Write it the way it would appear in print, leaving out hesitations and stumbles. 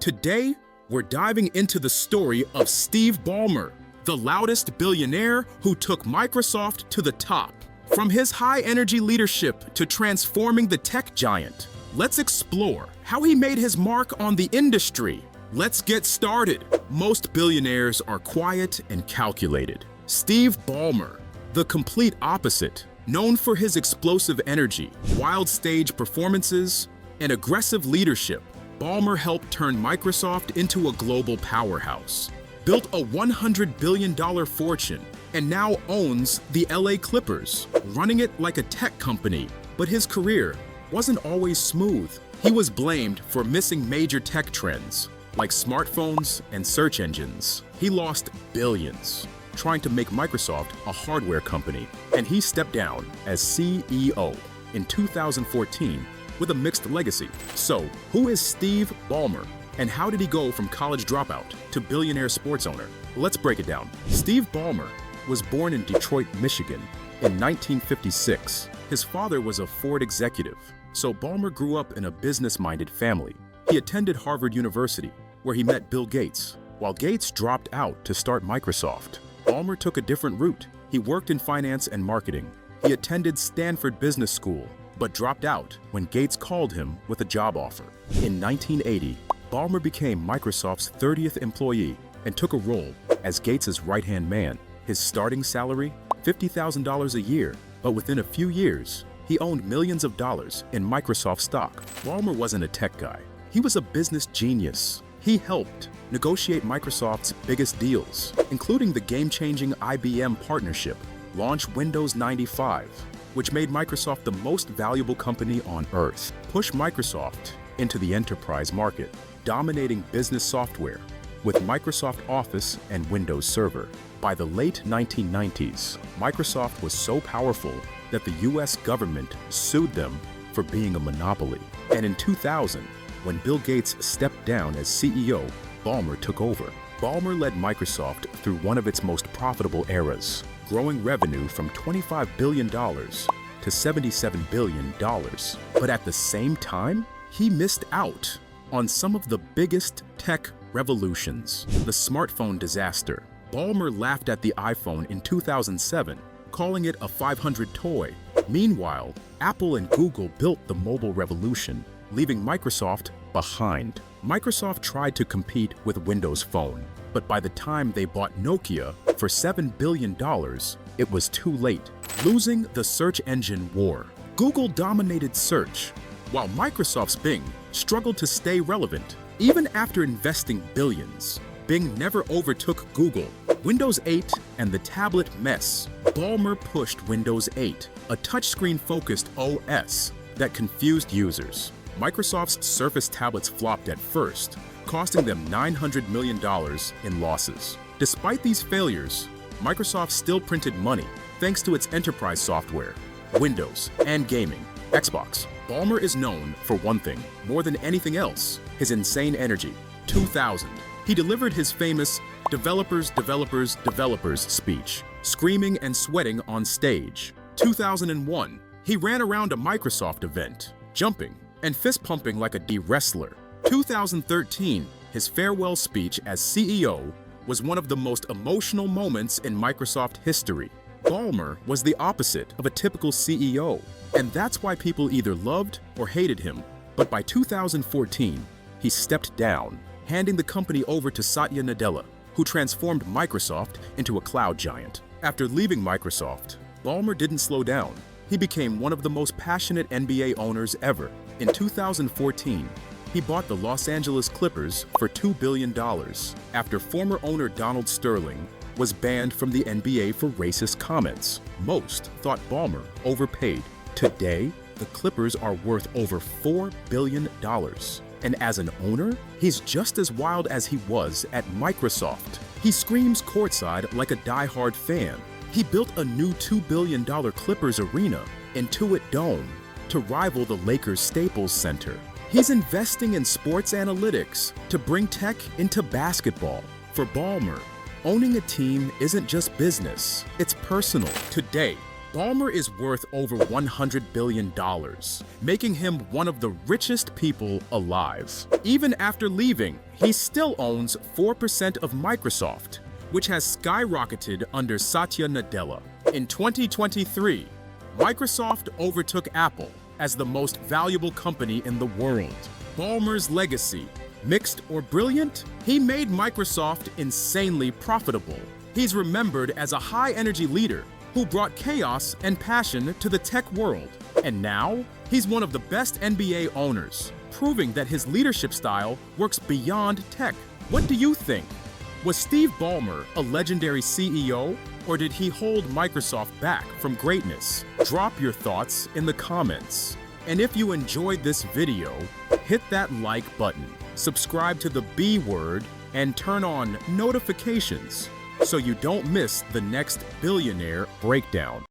Today, we're diving into the story of Steve Ballmer, the loudest billionaire who took Microsoft to the top. From his high-energy leadership to transforming the tech giant, let's explore how he made his mark on the industry. Let's get started. Most billionaires are quiet and calculated. Steve Ballmer, the complete opposite, known for his explosive energy, wild stage performances, and aggressive leadership. Ballmer helped turn Microsoft into a global powerhouse, built a $100 billion fortune, and now owns the LA Clippers, running it like a tech company. But his career wasn't always smooth. He was blamed for missing major tech trends, like smartphones and search engines. He lost billions trying to make Microsoft a hardware company, and he stepped down as CEO in 2014 with a mixed legacy. So, who is Steve Ballmer, and how did he go from college dropout to billionaire sports owner? Let's break it down. Steve Ballmer was born in Detroit, Michigan in 1956. His father was a Ford executive, so Ballmer grew up in a business-minded family. He attended Harvard University, where he met Bill Gates. While Gates dropped out to start Microsoft, Ballmer took a different route. He worked in finance and marketing. He attended Stanford Business School, but dropped out when Gates called him with a job offer. In 1980, Ballmer became Microsoft's 30th employee and took a role as Gates' right-hand man. His starting salary, $50,000 a year, but within a few years, he owned millions of dollars in Microsoft stock. Ballmer wasn't a tech guy. He was a business genius. He helped negotiate Microsoft's biggest deals, including the game-changing IBM partnership, launch Windows 95, which made Microsoft the most valuable company on earth, push Microsoft into the enterprise market, dominating business software with Microsoft Office and Windows Server. By the late 1990s, Microsoft was so powerful that the US government sued them for being a monopoly. And in 2000, when Bill Gates stepped down as CEO, Ballmer took over. Ballmer led Microsoft through one of its most profitable eras, growing revenue from $25 billion to $77 billion. But at the same time, he missed out on some of the biggest tech revolutions. The smartphone disaster. Ballmer laughed at the iPhone in 2007, calling it a 500 toy. Meanwhile, Apple and Google built the mobile revolution, leaving Microsoft behind. Microsoft tried to compete with Windows Phone, but by the time they bought Nokia for $7 billion, it was too late, losing the search engine war. Google dominated search, while Microsoft's Bing struggled to stay relevant. Even after investing billions, Bing never overtook Google. Windows 8 and the tablet mess. Ballmer pushed Windows 8, a touchscreen-focused OS that confused users. Microsoft's Surface tablets flopped at first, costing them $900 million in losses. Despite these failures, Microsoft still printed money thanks to its enterprise software, Windows, and gaming. Xbox. Ballmer is known for one thing, more than anything else, his insane energy. 2000. He delivered his famous developers speech, screaming and sweating on stage. 2001. He ran around a Microsoft event, jumping and fist-pumping like a D-wrestler. 2013, his farewell speech as CEO was one of the most emotional moments in Microsoft history. Ballmer was the opposite of a typical CEO, and that's why people either loved or hated him. But by 2014, he stepped down, handing the company over to Satya Nadella, who transformed Microsoft into a cloud giant. After leaving Microsoft, Ballmer didn't slow down. He became one of the most passionate NBA owners ever. In 2014, he bought the Los Angeles Clippers for $2 billion after former owner Donald Sterling was banned from the NBA for racist comments. Most thought Ballmer overpaid. Today, the Clippers are worth over $4 billion. And as an owner, he's just as wild as he was at Microsoft. He screams courtside like a die-hard fan. He built a new $2 billion Clippers arena, Intuit Dome, to rival the Lakers' Staples Center. He's investing in sports analytics to bring tech into basketball. For Ballmer, owning a team isn't just business, it's personal. Today, Ballmer is worth over $100 billion, making him one of the richest people alive. Even after leaving, he still owns 4% of Microsoft, which has skyrocketed under Satya Nadella. In 2023, Microsoft overtook Apple as the most valuable company in the world. Ballmer's legacy, mixed or brilliant, he made Microsoft insanely profitable. He's remembered as a high-energy leader who brought chaos and passion to the tech world. And now, he's one of the best NBA owners, proving that his leadership style works beyond tech. What do you think? Was Steve Ballmer a legendary CEO, or did he hold Microsoft back from greatness? Drop your thoughts in the comments. And if you enjoyed this video, hit that like button, subscribe to the B Word, and turn on notifications so you don't miss the next Billionaire Breakdown.